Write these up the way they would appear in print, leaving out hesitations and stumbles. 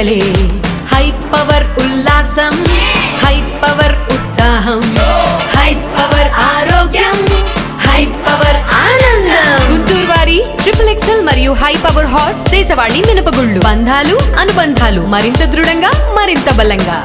పండగలే. High power ఉల్లాసం, high power ఉత్సాహం, high power ఆరోగ్యం, హై పవర్ ఆనందం. గుంటూరు వారి XXL మరియు హై పవర్ హార్స్ దేశవాళీ మినపగుళ్ళు. బంధాలు అనుబంధాలు మరింత దృఢంగా, మరింత బలంగా.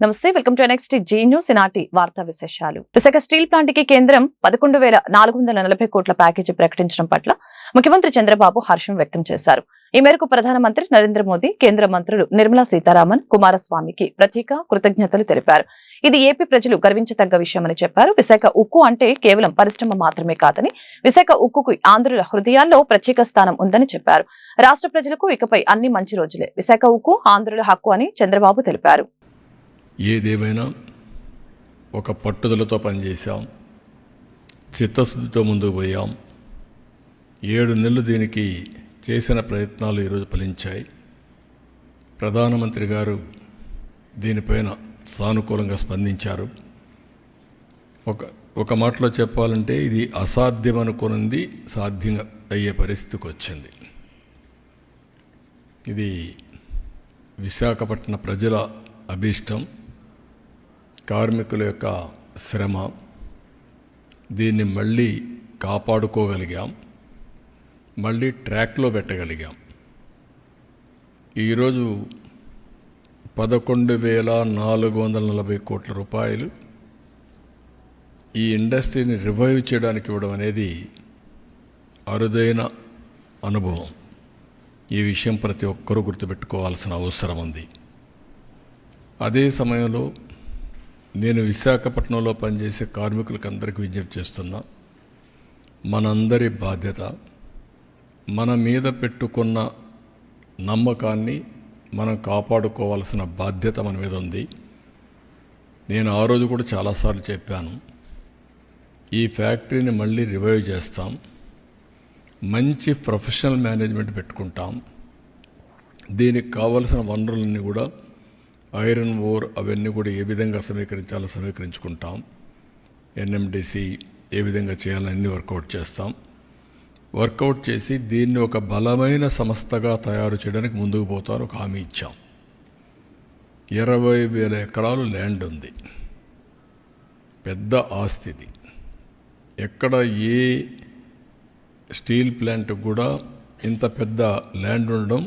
నమస్తే, welcome to next Zee news. ఈనాటి వార్తా విశేషాలు. విశాఖ స్టీల్ ప్లాంట్ కి కేంద్రం 11,440 కోట్ల ప్యాకేజీ ప్రకటించడం పట్ల ముఖ్యమంత్రి చంద్రబాబు హర్షం వ్యక్తం చేశారు. ఈ మేరకు ప్రధానమంత్రి నరేంద్ర మోదీ, కేంద్ర మంత్రులు నిర్మలా సీతారామన్, కుమారస్వామికి ప్రత్యేక కృతజ్ఞతలు తెలిపారు. ఇది ఏపీ ప్రజలు గర్వించదగ్గ విషయమని చెప్పారు. విశాఖ ఉక్కు అంటే కేవలం పరిశ్రమ మాత్రమే కాదని, విశాఖ ఉక్కుకు ఆంధ్రుల హృదయాల్లో ప్రత్యేక స్థానం ఉందని చెప్పారు. రాష్ట్ర ప్రజలకు ఇకపై అన్ని మంచి రోజులే. విశాఖ ఉక్కు ఆంధ్రుల హక్కు అని చంద్రబాబు తెలిపారు. ఏదేమైనా ఒక పట్టుదలతో పనిచేశాం, చిత్తశుద్ధితో ముందుకు పోయాం. 7 నెలలు దీనికి చేసిన ప్రయత్నాలు ఈరోజు ఫలించాయి. ప్రధానమంత్రి గారు దీనిపైన సానుకూలంగా స్పందించారు. ఒక మాటలో చెప్పాలంటే ఇది అసాధ్యం అనుకున్నది సాధ్యంగా అయ్యే పరిస్థితికి వచ్చింది. ఇది విశాఖపట్నం ప్రజల అభీష్టం, కార్మికుల యొక్క శ్రమ. దీన్ని మళ్ళీ కాపాడుకోగలిగాం, మళ్ళీ ట్రాక్లో పెట్టగలిగాం. ఈరోజు 11,440 కోట్ల రూపాయలు ఈ ఇండస్ట్రీని రివైవ్ చేయడానికి ఇవ్వడం అనేది అరుదైన అనుభవం. ఈ విషయం ప్రతి ఒక్కరూ గుర్తుపెట్టుకోవాల్సిన అవసరం ఉంది. అదే సమయంలో నేను విశాఖపట్నంలో పనిచేసే కార్మికులకు అందరికీ విజ్ఞప్తి చేస్తున్నా, మనందరి బాధ్యత, మన మీద పెట్టుకున్న నమ్మకాన్ని మనం కాపాడుకోవాల్సిన బాధ్యత మన మీద ఉంది. నేను ఆ రోజు కూడా చాలాసార్లు చెప్పాను, ఈ ఫ్యాక్టరీని మళ్ళీ రివైవ్ చేస్తాం, మంచి ప్రొఫెషనల్ మేనేజ్మెంట్ పెట్టుకుంటాం, దీనికి కావలసిన వనరులన్నీ కూడా ఐరన్ ఓర్ అవన్నీ కూడా ఏ విధంగా సమీకరించాలో సమీకరించుకుంటాం, NMDC ఏ విధంగా చేయాలని అన్ని వర్కౌట్ చేస్తాం. వర్కౌట్ చేసి దీన్ని ఒక బలమైన సంస్థగా తయారు చేయడానికి ముందుకు పోతారు ఒక హామీ ఇచ్చాం. 20,000 ఎకరాలు ల్యాండ్ ఉంది, పెద్ద ఆస్తిది. ఎక్కడ ఏ స్టీల్ ప్లాంట్ కూడా ఇంత పెద్ద ల్యాండ్ ఉండడం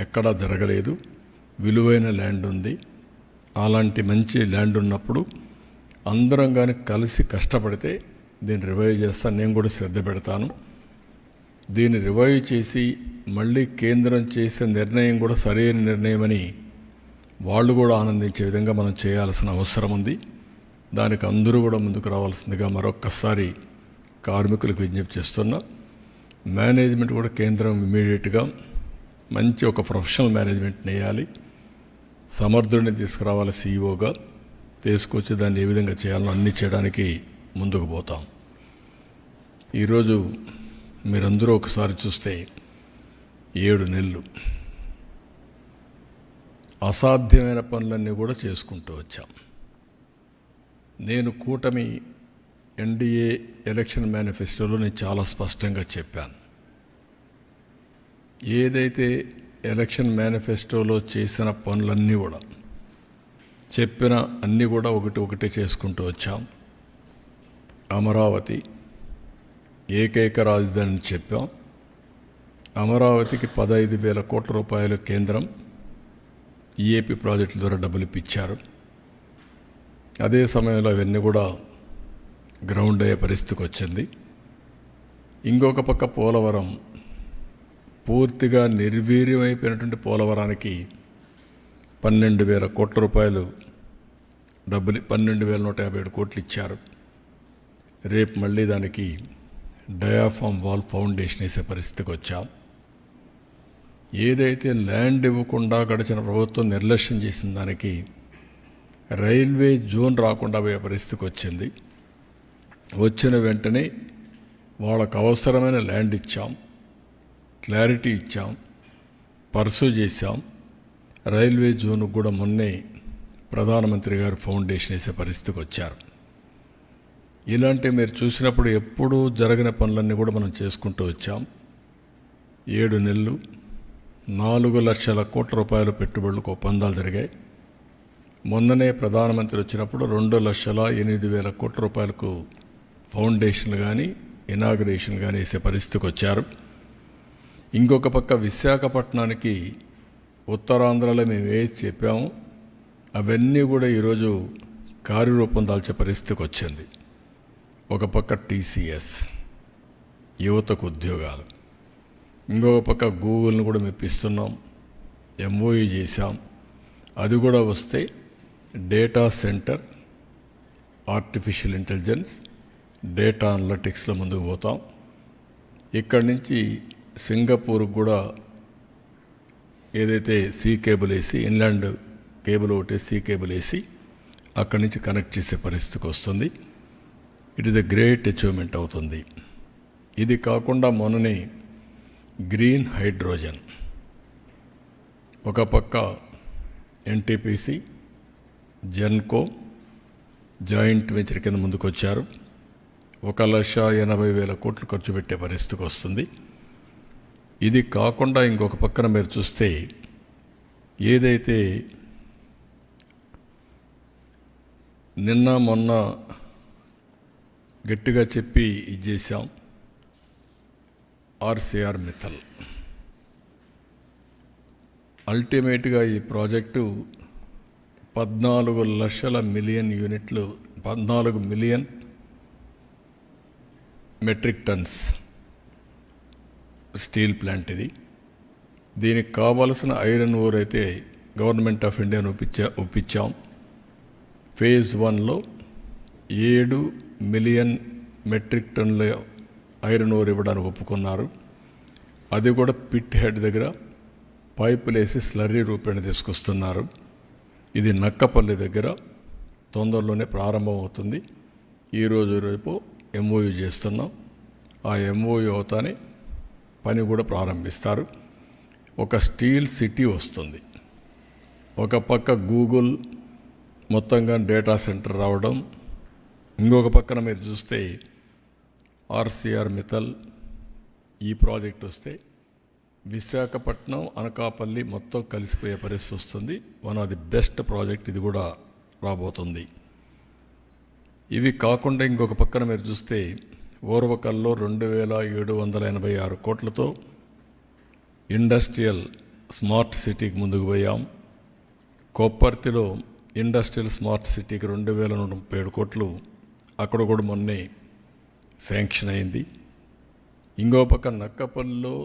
ఎక్కడా జరగలేదు. విలువైన ల్యాండ్ ఉంది. అలాంటి మంచి ల్యాండ్ ఉన్నప్పుడు అందరం కానీ కలిసి కష్టపడితే దీన్ని రివైవ్ చేస్తాను. నేను కూడా శ్రద్ధ పెడతాను. దీన్ని రివైవ్ చేసి మళ్ళీ కేంద్రం చేసే నిర్ణయం కూడా సరైన నిర్ణయం అని వాళ్ళు కూడా ఆనందించే విధంగా మనం చేయాల్సిన అవసరం ఉంది. దానికి అందరూ కూడా ముందుకు రావాల్సిందిగా మరొక్కసారి కార్మికులకు విజ్ఞప్తి చేస్తున్నా. మేనేజ్మెంట్ కూడా కేంద్రం ఇమీడియట్గా మంచి ఒక ప్రొఫెషనల్ మేనేజ్మెంట్ వేయాలి, సమర్థుడిని తీసుకురావాలి, CEO తీసుకొచ్చి దాన్ని ఏ విధంగా చేయాలో అన్నీ చేయడానికి ముందుకు పోతాం. ఈరోజు మీరందరూ ఒకసారి చూస్తే 7 నెలలు అసాధ్యమైన పనులన్నీ కూడా చేసుకుంటూ వచ్చాం. నేను కూటమి NDA ఎలక్షన్ మేనిఫెస్టోలో నేను చాలా స్పష్టంగా చెప్పాను, ఏదైతే ఎలక్షన్ మేనిఫెస్టోలో చేసిన పనులన్నీ కూడా చెప్పిన అన్నీ కూడా ఒకటి చేసుకుంటూ వచ్చాం. అమరావతి ఏకైక రాజధాని చెప్పాం. అమరావతికి 15,000 కోట్ల రూపాయలు కేంద్రం EAP ప్రాజెక్టుల ద్వారా డబ్బులు ఇప్పించారు. అదే సమయంలో అవన్నీ కూడా గ్రౌండ్ అయ్యే పరిస్థితికి వచ్చింది. ఇంకొక పక్క పోలవరం పూర్తిగా నిర్వీర్యమైపోయినటువంటి పోలవరానికి 12,000 కోట్ల రూపాయలు డబ్బులు, 12,157 కోట్లు ఇచ్చారు. రేపు మళ్ళీ దానికి డయాఫామ్ వాల్ ఫౌండేషన్ వేసే పరిస్థితికి వచ్చాం. ఏదైతే ల్యాండ్ ఇవ్వకుండా గడిచిన ప్రభుత్వం నిర్లక్ష్యం చేసిన దానికి రైల్వే జోన్ రాకుండా పోయే పరిస్థితికి వచ్చింది. వచ్చిన వెంటనే వాళ్ళకు అవసరమైన ల్యాండ్ ఇచ్చాం, క్లారిటీ ఇచ్చాం, పర్సూ చేశాం. రైల్వే జోన్కు కూడా మొన్నే ప్రధానమంత్రి గారు ఫౌండేషన్ వేసే పరిస్థితికి వచ్చారు. ఇలాంటి మీరు చూసినప్పుడు ఎప్పుడూ జరగని పనులన్నీ కూడా మనం చేసుకుంటూ వచ్చాం. 7 నెలలు 4 లక్షల కోట్ల రూపాయల పెట్టుబడులకు ఒప్పందాలు జరిగాయి. మొన్ననే ప్రధానమంత్రి వచ్చినప్పుడు 2,08,000 కోట్ల రూపాయలకు ఫౌండేషన్లు కానీ ఇనాగరేషన్ కానీ వేసే పరిస్థితికి వచ్చారు. ఇంకొక పక్క విశాఖపట్నానికి ఉత్తరాంధ్రలో మేము ఏది చెప్పాము అవన్నీ కూడా ఈరోజు కార్యరూపం దాల్చే పరిస్థితికి వచ్చింది. ఒక పక్క టీసీఎస్, యువతకు ఉద్యోగాలు, ఇంకొక పక్క గూగుల్ని కూడా మెప్పిస్తున్నాం, ఎంఓయూ చేశాం. అది కూడా వస్తే data centre, artificial intelligence, data అనలిటిక్స్లో ముందుకు పోతాం. ఇక్కడి నుంచి సింగపూర్కి కూడా ఏదైతే సీ కేబుల్ వేసి, ఇన్లాండ్ కేబుల్ ఒకటి సీ కేబుల్ వేసి అక్కడి నుంచి కనెక్ట్ చేసే పరిస్థితికి వస్తుంది. It is a great achievement అవుతుంది. ఇది కాకుండా మొన్ననే గ్రీన్ హైడ్రోజన్, ఒక పక్క ఎన్టీపీసీ, జెన్కో జాయింట్ వెంచర్ కింద ముందుకు వచ్చారు. 1,80,000 కోట్లు ఖర్చు పెట్టే పరిస్థితికి వస్తుంది. ఇది కాకుండా ఇంకొక పక్కన మీరు చూస్తే ఏదైతే నిన్న మొన్న గట్టిగా చెప్పి ఇది చేశాం, ఆర్సీఆర్ మిత్తల్, అల్టిమేట్గా ఈ ప్రాజెక్టు 14 మిలియన్ యూనిట్లు, 14 million metric tons steel plant ఇది. దీనికి కావలసిన ఐరన్ ఓర్ అయితే గవర్నమెంట్ ఆఫ్ ఇండియాను ఒప్పించాం. ఫేజ్ 1లో 7 మిలియన్ మెట్రిక్ టన్నుల ఐరన్ ఓర్ ఇవ్వడానికి ఒప్పుకున్నారు. అది కూడా పిట్ హెడ్ దగ్గర పైపులు వేసి స్లర్రీ రూపేణ తీసుకొస్తున్నారు. ఇది నక్కపల్లి దగ్గర తొందరలోనే ప్రారంభం అవుతుంది. ఈరోజు రేపు ఎంఓయూ చేస్తున్నాం. ఆ ఎంఓయూ అవుతానే పని కూడా ప్రారంభిస్తారు. ఒక స్టీల్ సిటీ వస్తుంది. ఒక పక్క గూగుల్ మొత్తంగా డేటా సెంటర్ రావడం, ఇంకొక పక్కన మీరు చూస్తే ఆర్సీఆర్ మిత్తల్ ఈ ప్రాజెక్ట్ వస్తే విశాఖపట్నం, అనకాపల్లి మొత్తం కలిసిపోయే పరిస్థితి వస్తుంది. One of the best project ఇది కూడా రాబోతుంది. ఇవి కాకుండా ఇంకొక పక్కన మీరు చూస్తే ఓర్వకల్లో 2,786 కోట్లతో ఇండస్ట్రియల్ స్మార్ట్ సిటీకి ముందుకు పోయాం. కొప్పర్తిలో ఇండస్ట్రియల్ స్మార్ట్ సిటీకి 2,137 కోట్లు అక్కడ కూడా మొన్నే శాంక్షన్ అయింది. ఇంకో పక్క నక్కపల్లిలో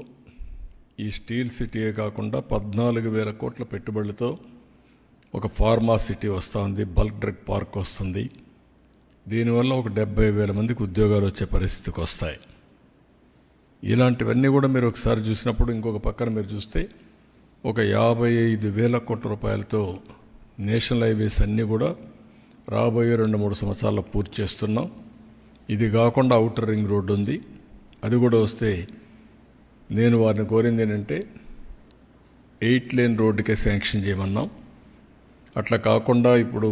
ఈ స్టీల్ సిటీయే కాకుండా 14,000 కోట్ల పెట్టుబడులతో ఒక ఫార్మా సిటీ వస్తుంది, బల్క్ డ్రగ్ పార్క్ వస్తుంది. దీనివల్ల ఒక 70,000 మందికి ఉద్యోగాలు వచ్చే పరిస్థితికి వస్తాయి. ఇలాంటివన్నీ కూడా మీరు ఒకసారి చూసినప్పుడు ఇంకొక పక్కన మీరు చూస్తే ఒక 55,000 కోట్ల రూపాయలతో నేషనల్ హైవేస్ అన్నీ కూడా రాబోయే 2-3 సంవత్సరాల్లో పూర్తి చేస్తున్నాం. ఇది కాకుండా ఔటర్ రింగ్ రోడ్డు ఉంది, అది కూడా వస్తే నేను వారిని కోరింది ఏంటంటే 8 లేన్ రోడ్డుకే శాంక్షన్ చేయమన్నాం. అట్లా కాకుండా ఇప్పుడు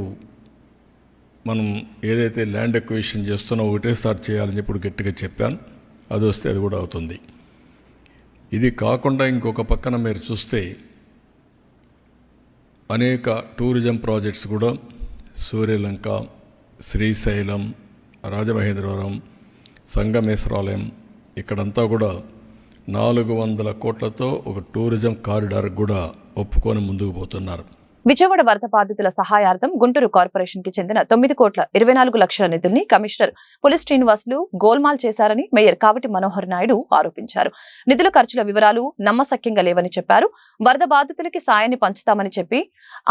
మనం ఏదైతే ల్యాండ్ ఎక్విజిషన్ చేస్తున్నా ఒకటేసారి చేయాలని ఇప్పుడు గట్టిగా చెప్పాను. అది వస్తే అది కూడా అవుతుంది. ఇది కాకుండా ఇంకొక పక్కన మీరు చూస్తే అనేక టూరిజం ప్రాజెక్ట్స్ కూడా సూర్యలంక, శ్రీశైలం, రాజమహేంద్రవరం, సంగమేశ్వరాలయం ఇక్కడంతా కూడా 400 కోట్లతో ఒక టూరిజం కారిడార్ కూడా ఒప్పుకొని ముందుకు పోతున్నారు. విజయవాడ వరద బాధితుల సహాయార్థం గుంటూరు కార్పొరేషన్ కి చెందిన 9,24,00,000 నిధుల్ని కమిషనర్ పులి శ్రీనివాసులు గోల్మాల్ చేశారని మేయర్ కావటి మనోహర్ నాయుడు ఆరోపించారు. నిధుల ఖర్చుల వివరాలు నమ్మశక్యంగా లేవని చెప్పారు. వరద బాధితులకి సాయాన్ని పంచుతామని చెప్పి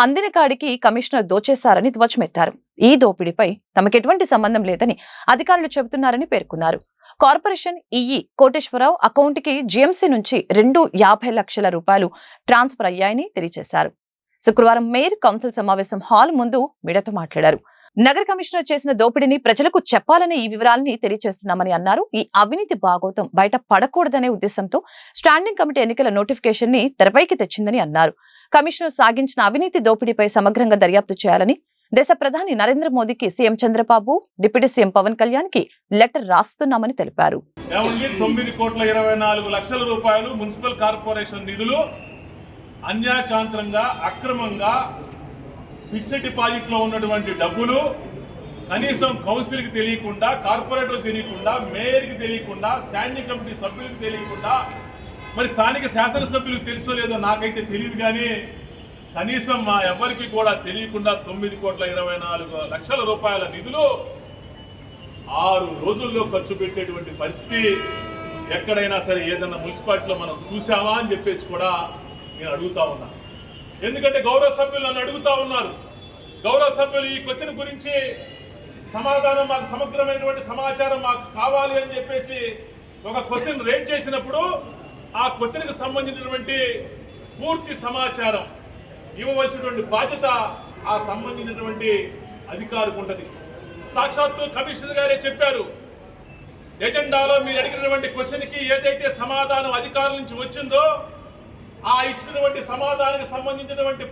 అందిన కాడికి కమిషనర్ దోచేశారని ధ్వజమెత్తారు. ఈ దోపిడీపై తమకెటువంటి సంబంధం లేదని అధికారులు చెబుతున్నారని పేర్కొన్నారు. కార్పొరేషన్ ఈఈ కోటేశ్వరరావు అకౌంట్ కి జీఎంసీ నుంచి 250 లక్షల రూపాయలు ట్రాన్స్ఫర్ అయ్యాయని తెలియజేశారు. శుక్రవారం మేయర్ కౌన్సిల్ సమావేశం హాల్ ముందు మీడియాతో మాట్లాడారు. నగర కమిషనర్ చేసిన దోపిడీని ప్రజలకు చెప్పాలనే ఈ వివరాలని తెలియజేస్తున్నామని అన్నారు. ఈ అవినీతి భాగోతం బయట పడకూడదనే ఉద్దేశంతో స్టాండింగ్ కమిటీ ఎన్నికల నోటిఫికేషన్ ని తెరపైకి తెచ్చిందని అన్నారు. కమిషనర్ సాగించిన అవినీతి దోపిడీపై సమగ్రంగా దర్యాప్తు చేయాలని దేశ ప్రధాని నరేంద్ర మోదీకి CM Chandrababu, deputy CM Pawan Kalyan కి లెటర్ రాస్తున్నామని తెలిపారు. 9,24,00,000 రూపాయలు మున్సిపల్ కార్పొరేషన్ నిధులు అన్యాయకాంతంగా అక్రమంగా ఫిక్స్డ్ డిపాజిట్ లో ఉన్నటువంటి డబ్బులు కనీసం కౌన్సిల్ కి తెలియకుండా, కార్పొరేటర్కి తెలియకుండా, మేయర్ కి తెలియకుండా, స్టాండింగ్ కమిటీ సభ్యులకు తెలియకుండా, మరి స్థానిక శాసనసభ్యులకు తెలుసో లేదో నాకైతే తెలియదు, కానీ కనీసం మా ఎవరికి కూడా తెలియకుండా 9,24,00,000 రూపాయల నిధులు 6 రోజుల్లో ఖర్చు పెట్టేటువంటి పరిస్థితి ఎక్కడైనా సరే ఏదన్నా మున్సిపాలిటీలో మనం చూసామా అని చెప్పేసి కూడా నేను అడుగుతా ఉన్నా. ఎందుకంటే గౌరవ సభ్యులు నన్ను అడుగుతా ఉన్నారు. గౌరవ సభ్యులు ఈ క్వశ్చన్ గురించి సమాధానం, మాకు సమగ్రమైనటువంటి సమాచారం మాకు కావాలి అని చెప్పేసి ఒక క్వశ్చన్ రేజ్ చేసినప్పుడు ఆ క్వశ్చన్కి సంబంధించినటువంటి పూర్తి సమాచారం ఇవ్వవలసినటువంటి బాధ్యత ఆ సంబంధించినటువంటి అధికారికి ఉంటుంది. సాక్షాత్తు కమిషనర్ గారే చెప్పారు, ఎజెండాలో మీరు అడిగినటువంటి క్వశ్చన్కి ఏదైతే సమాధానం అధికారుల నుంచి వచ్చిందో ఆ ఇచ్చినటువంటి సమాధానానికి సంబంధించినటువంటి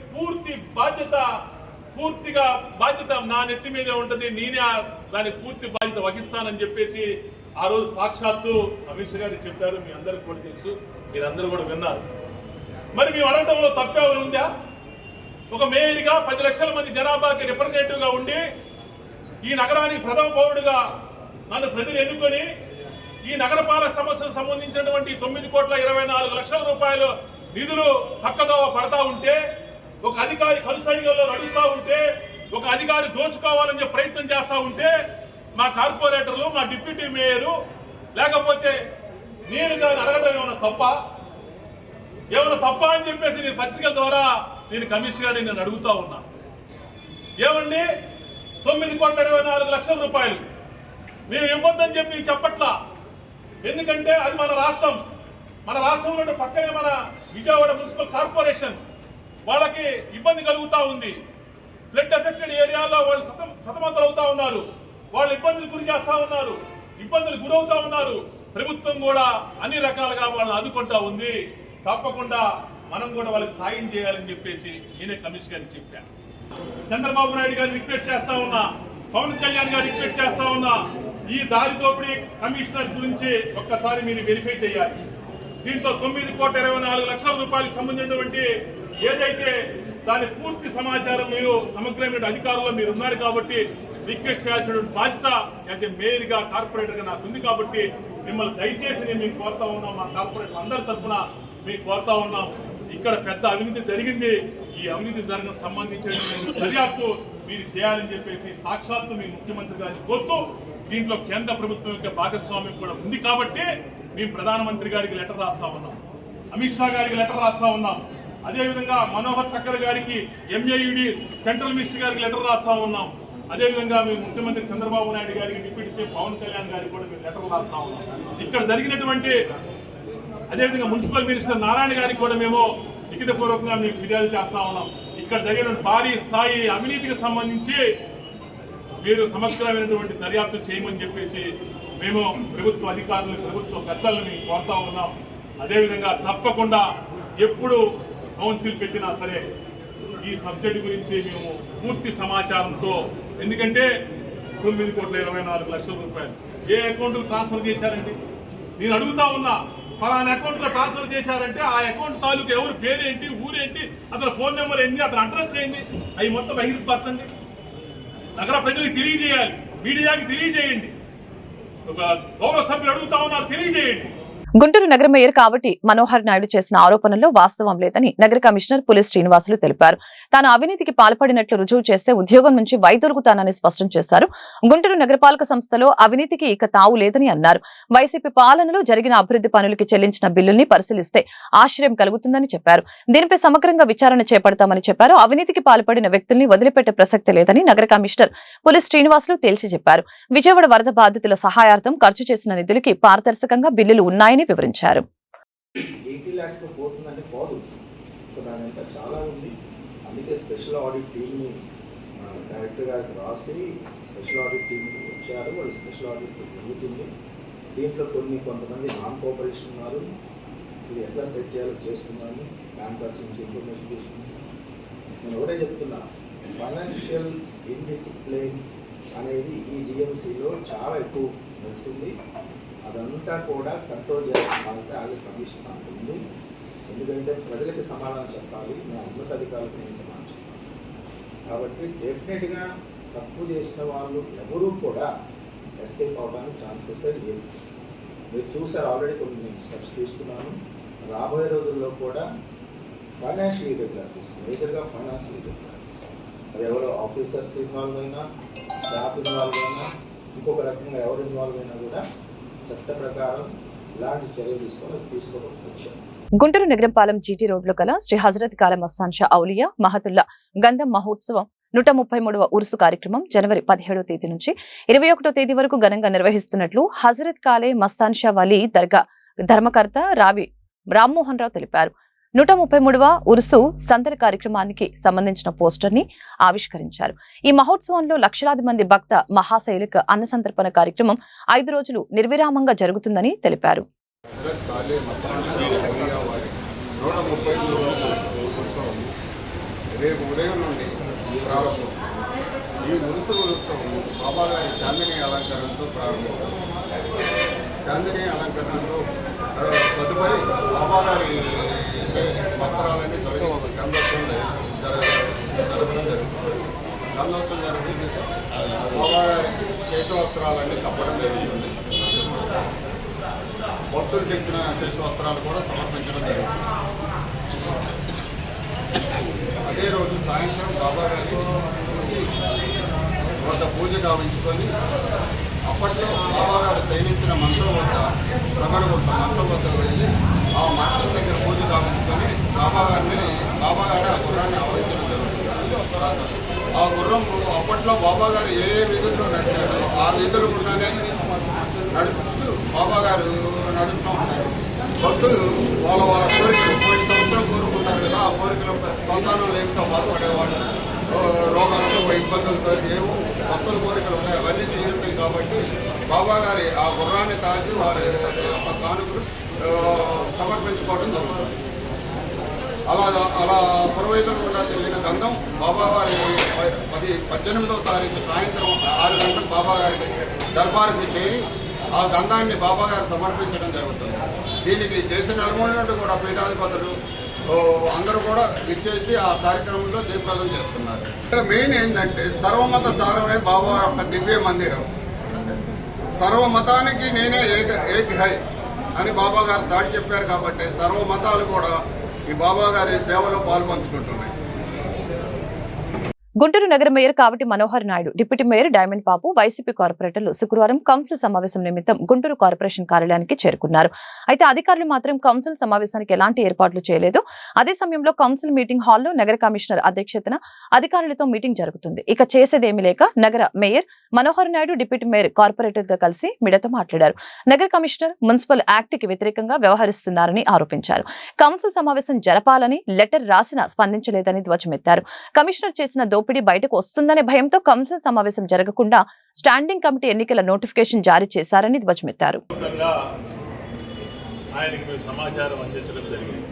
పూర్తిగా బాధ్యత నా నెత్తి మీదే ఉంటుంది, నేనే దాని పూర్తి బాధ్యత వహిస్తానని చెప్పేసి ఆ రోజు సాక్షాత్తు కమిషనర్ గారు చెప్పారు. మీ అందరికి కూడా తెలుసు, మీరందరూ కూడా విన్నారు. మరి మేము అడగడంలో తప్పే ఉందా? ఒక మేయర్గా 10 లక్షల మంది జనాభాకి రిప్రజెంటేటివ్గా ఉండి ఈ నగరానికి ప్రథమ పౌరుడుగా నన్ను ప్రజలు ఎన్నుకొని ఈ నగరపాలక సమస్యలకు సంబంధించినటువంటి 9,24,00,000 రూపాయలు నిధులు పక్కదోవ పడతా ఉంటే, ఒక అధికారి కలుసైగల్లో నడుస్తూ ఉంటే, ఒక అధికారి దోచుకోవాలని ప్రయత్నం చేస్తూ ఉంటే, మా కార్పొరేటర్లు, మా డిప్యూటీ మేయరు, లేకపోతే నేను దాన్ని అడగడం ఏమైనా తప్ప అని చెప్పేసి నేను పత్రికల ద్వారా నేను కమిషనర్ గారిని నేను అడుగుతా ఉన్నా. ఏమండి 9,24,00,000 రూపాయలు మేము ఇవ్వద్దని చెప్పి చెప్పట్లా. ఎందుకంటే అది మన రాష్ట్రం. మన రాష్ట్రంలో పక్కనే మన విజయవాడ మున్సిపల్ కార్పొరేషన్, వాళ్ళకి ఇబ్బంది కలుగుతూ ఉంది. ఫ్లడ్ ఎఫెక్టెడ్ ఏరియాలో వాళ్ళు సతమతలు అవుతా ఉన్నారు, వాళ్ళు ఇబ్బందులు గురి చేస్తూ ఉన్నారు, ఇబ్బందులు గురవుతా ఉన్నారు. ప్రభుత్వం కూడా అన్ని రకాలుగా వాళ్ళని ఆదుకుంటా ఉంది. తప్పకుండా మనం కూడా వాళ్ళకి సాయం చేయాలని చెప్పేసి నేనే కమిషనర్ గారికి చెప్పాను. చంద్రబాబు నాయుడు గారిని రిక్వెస్ట్ చేస్తా ఉన్నా, పవన్ కళ్యాణ్ గారిని రిక్వెస్ట్ చేస్తా ఉన్నా, ఈ దారి దోపిడీ కమిషనర్ గురించి ఒక్కసారి మీరు వెరిఫై చేయాలి. దీంతో 9,24,00,000 రూపాయలకు సంబంధించినటువంటి ఏదైతే దాని పూర్తి సమాచారం మీరు సమగ్రమైన అధికారుల్లో మీరు ఉన్నారు కాబట్టి రిక్వెస్ట్ చేయాల్సినటువంటి బాధ్యత యాజ్ ఏ మేయర్గా, కార్పొరేటర్గా నాకు ఉంది. కాబట్టి మిమ్మల్ని దయచేసి నేను మీకు కోరుతా ఉన్నాం, మా కార్పొరేటర్ అందరి తరఫున మీకు కోరుతా ఉన్నాం. ఇక్కడ పెద్ద అవినీతి జరిగింది, ఈ అవినీతి జరిగిన సంబంధించిన దర్యాప్తు మీరు చేయాలని చెప్పేసి సాక్షాత్తు మీ ముఖ్యమంత్రి గారిని కోరుతూ, దీంట్లో కేంద్ర ప్రభుత్వం యొక్క భాగస్వామ్యం కూడా ఉంది కాబట్టి మేము ప్రధానమంత్రి గారికి లెటర్ రాస్తా ఉన్నాం, అమిత్ షా గారికి లెటర్ రాస్తా ఉన్నాం, అదేవిధంగా మనోహర్ ఠక్కర్ గారికి, ఎంఏయుడి సెంట్రల్ మినిస్టర్ గారికి లెటర్ రాస్తా ఉన్నాం. అదేవిధంగా మేము ముఖ్యమంత్రి చంద్రబాబు నాయుడు గారికి, డిప్యూటీ సీఎం పవన్ కళ్యాణ్ గారికి కూడా మేము లెటర్ రాస్తా ఉన్నాం. ఇక్కడ జరిగినటువంటి అదేవిధంగా మున్సిపల్ మినిస్టర్ నారాయణ గారికి కూడా మేము లిఖితపూర్వకంగా మీకు ఫిర్యాదు చేస్తా ఉన్నాం. ఇక్కడ జరిగిన భారీ స్థాయి అవినీతికి సంబంధించి మీరు సమగ్రమైనటువంటి దర్యాప్తు చేయమని చెప్పేసి మేము ప్రభుత్వ అధికారులు, ప్రభుత్వ పెద్దలని కోరుతా ఉన్నాం. అదేవిధంగా తప్పకుండా ఎప్పుడు కౌన్సిల్ పెట్టినా సరే ఈ సబ్జెక్ట్ గురించి మేము పూర్తి సమాచారంతో, ఎందుకంటే 9,24,00,000 రూపాయలు ఏ అకౌంట్కి ట్రాన్స్ఫర్ చేశారండి? నేను అడుగుతా ఉన్నా, ఫలానా అకౌంట్లో ట్రాన్స్ఫర్ చేశారంటే ఆ అకౌంట్ తాలూకు ఎవరు పేరేంటి, ఊరేంటి, అతని ఫోన్ నెంబర్ ఏంటి, అతని అడ్రస్ ఏంటి, అవి మొత్తం బహిర్పరచండి. నగర ప్రజలకు తెలియజేయాలి, మీడియాకి తెలియజేయండి. ఒక గౌరవ సభ్యులు అడుగుతా ఉన్నారు, తెలియజేయండి. గుంటూరు నగర మేయర్ కాబట్టి మనోహర్ నాయుడు చేసిన ఆరోపణల్లో వాస్తవం లేదని నగర కమిషనర్ పులి శ్రీనివాసులు తెలిపారు. తాను అవినీతికి పాల్పడినట్లు రుజువు చేస్తే ఉద్యోగం నుంచి వైదొలుగుతానని స్పష్టం చేశారు. గుంటూరు నగరపాలక సంస్థలో అవినీతికి ఇక తావు లేదని అన్నారు. వైసీపీ పాలనలో జరిగిన అభివృద్ధి పనులకి చెల్లించిన బిల్లుల్ని పరిశీలిస్తే ఆశ్చర్యం కలుగుతుందని చెప్పారు. దీనిపై సమగ్రంగా విచారణ చేపడతామని చెప్పారు. అవినీతికి పాల్పడిన వ్యక్తుల్ని వదిలిపెట్టే ప్రసక్తి లేదని నగర కమిషనర్ పులి శ్రీనివాసులు తేల్చి చెప్పారు. విజయవాడ వరద బాధితుల సహాయార్థం ఖర్చు చేసిన నిధులకి పారదర్శకంగా బిల్లులు ఉన్నాయని వివరించారు. 80 lakhs పోతుందంటే పోదు, దానంతా చాలా ఉంది. అందుకే స్పెషల్ ఆడిట్ టీమ్ని డైరెక్టర్ గారికి రాసి స్పెషల్ ఆడిట్ టీం వచ్చారు. వాళ్ళు స్పెషల్ ఆడిట్ జరుగుతుంది. దీంట్లో కొంతమంది నాన్ కోఆపరేషన్ ఉన్నారు. ఇది ఎట్లా సెట్ చేయాలో చేస్తున్నాను. బ్యాంకర్స్ నుంచి ఇన్ఫర్మేషన్ తీసుకున్నాను. నేను ఒకటే చెప్తున్నా, ఫైనాన్షియల్ ఇండిసిప్లిన్ అనేది ఈ జిఎంసీలో చాలా ఎక్కువ నడిచింది. అదంతా కూడా కంట్రోల్ చేయాలంటే అది కమిషన్ ఉంటుంది. ఎందుకంటే ప్రజలకి సమాధానం చెప్పాలి, నా ఉన్నతాధికారులకు నేను సమాధానం చెప్పాలి. కాబట్టి డెఫినెట్గా తప్పు చేసిన వాళ్ళు ఎవరూ కూడా ఎస్కేప్ అవడానికి ఛాన్సెస్ లేవు. మీరు చూసారు, ఆల్రెడీ కొన్ని స్టెప్స్ తీసుకున్నాను. రాబోయే రోజుల్లో కూడా ఫైనాన్షియల్ ఇర్రెగ్యులారిటీస్, మేజర్గా ఫైనాన్షియల్ ఇర్రెగ్యులారిటీస్, అది ఎవరో ఆఫీసర్స్ ఇన్వాల్వ్ అయినా, స్టాఫ్ ఇన్వాల్వ్ అయినా, ఇంకొక రకంగా ఎవరు ఇన్వాల్వ్ అయినా కూడా చట్ట ప్రకారం ఇలాంటి చర్యలు తీసుకోవచ్చు. గుంటూరు నగరంపాలెం జీటీ రోడ్లో కల శ్రీ హజరత్ కాల మస్తాన్ షా ఔలియా మహతుల్లా గంధం మహోత్సవం 133వ ఉరుసు కార్యక్రమం జనవరి 17వ తేదీ నుంచి 21వ తేదీ వరకు ఘనంగా నిర్వహిస్తున్నట్లు హజరత్ కాలే మస్తాన్ షా వలీ దర్గా ధర్మకర్త రావి రామ్మోహన్ రావు తెలిపారు. 133వ ఉరుసు సందడి కార్యక్రమానికి సంబంధించిన పోస్టర్ ని ఆవిష్కరించారు. ఈ మహోత్సవంలో లక్షలాది మంది భక్త మహాశైలిక అన్న సంతర్పణ కార్యక్రమం 5 రోజులు నిర్విరామంగా జరుగుతుందని తెలిపారు. రేపు ఉదయం నుండి ప్రారంభం. ఈ ఉరుసు ఉత్సవం బాబాగారి చాందిని అలంకరణతో ప్రారంభం. చాందిని అలంకరణలో తదుపరి బాబాగారి వస్త్రాలన్నీ తొలగించి గంధోత్సవం జరపడం జరుగుతుంది. గంధోత్సవం జరిపి బాబాగారికి శేషవస్త్రాలన్నీ కప్పడం జరుగుతుంది. భక్తులు తెచ్చిన శేషవస్త్రాలు కూడా సమర్పించడం జరుగుతుంది. అదే రోజు సాయంత్రం బాబాగారి వద్ద పూజ గావించుకొని అప్పట్లో బాబాగారు శయనించిన మంచం వద్ద మంచం వద్ద వెళ్ళి ఆ మంచం దగ్గర పూజ గావించుకొని బాబాగారు ఆ గుర్రాన్ని ఆవరించడం జరుగుతుంది. ఆ గుర్రం అప్పట్లో బాబాగారు ఏ వీధుల్లో నడిచాడో ఆ వీధులు గుండానే నడుస్తూ బాబాగారు నడుస్తూ ఉంటారు. భక్తులు వాళ్ళ కోరికలు పోయిన సంవత్సరం కోరుకుంటారు కదా, ఆ కోరికలు సంతానం లేనితో బాధపడేవాళ్ళు, రోగాలతో ఇబ్బందులతో ఏవో భక్తుల కోరికలు ఉన్నాయి, అవన్నీ తీరుతాయి. కాబట్టి బాబాగారి ఆ గుర్రాన్ని తాకి వారి కానుకలు సమర్పించుకోవడం జరుగుతుంది. అలా పురోహితులు కూడా తెలియని గంధం బాబాగారి 18వ తారీఖు సాయంత్రం 6 గంటలకు బాబాగారికి దర్బారుకి చేరి ఆ గంధాన్ని బాబాగారు సమర్పించడం జరుగుతుంది. దీనికి దేశ నలుమూల నుండి కూడా పీఠాధిపతులు అందరూ కూడా ఇచ్చేసి ఆ కార్యక్రమంలో జయప్రదం చేస్తున్నారు. ఇక్కడ మెయిన్ ఏంటంటే సర్వమత సారమే బాబా యొక్క దివ్య మందిరం. సర్వమతానికి నేనే ఏక్ హై అని బాబా గారు సాటి చెప్పారు. కాబట్టి సర్వమతాలు కూడా ఈ బాబా గారి సేవలో పాల్పంచుకుంటున్నాయి. గుంటూరు నగర mayor Kavati Manohar Naidu, deputy mayor diamond Babu, YCP కార్పొరేటర్లు శుక్రవారం కౌన్సిల్ సమావేశం నిమిత్తం గుంటూరు కార్పొరేషన్ కార్యాలయానికి చేరుకున్నారు. అయితే అధికారులు మాత్రం కౌన్సిల్ సమావేశానికి ఎలాంటి ఏర్పాట్లు చేయలేదు. అదే సమయంలో కౌన్సిల్ మీటింగ్ హాల్లో నగర కమిషనర్ అధ్యక్షతన అధికారులతో మీటింగ్ జరుగుతుంది. ఇక చేసేదేమీ లేక నగర mayor Manohar Naidu deputy mayor కార్పొరేటర్తో కలిసి మీడియాతో మాట్లాడారు. నగర కమిషనర్ మున్సిపల్ యాక్ట్ కి వ్యతిరేకంగా వ్యవహరిస్తున్నారని ఆరోపించారు. కౌన్సిల్ సమావేశం జరపాలని లెటర్ రాసినా స్పందించలేదని ధ్వజమెత్తారు. కమిషనర్ చేసిన దోపిడీ బయటకు వస్తుందనే భయంతో కౌన్సిల్ సమావేశం జరగకుండా స్టాండింగ్ కమిటీ ఎన్నికల నోటిఫికేషన్ జారీ చేశారని ధ్వజమెత్తారు. ఆయనకి సమాచారం అందించడం జరిగింది.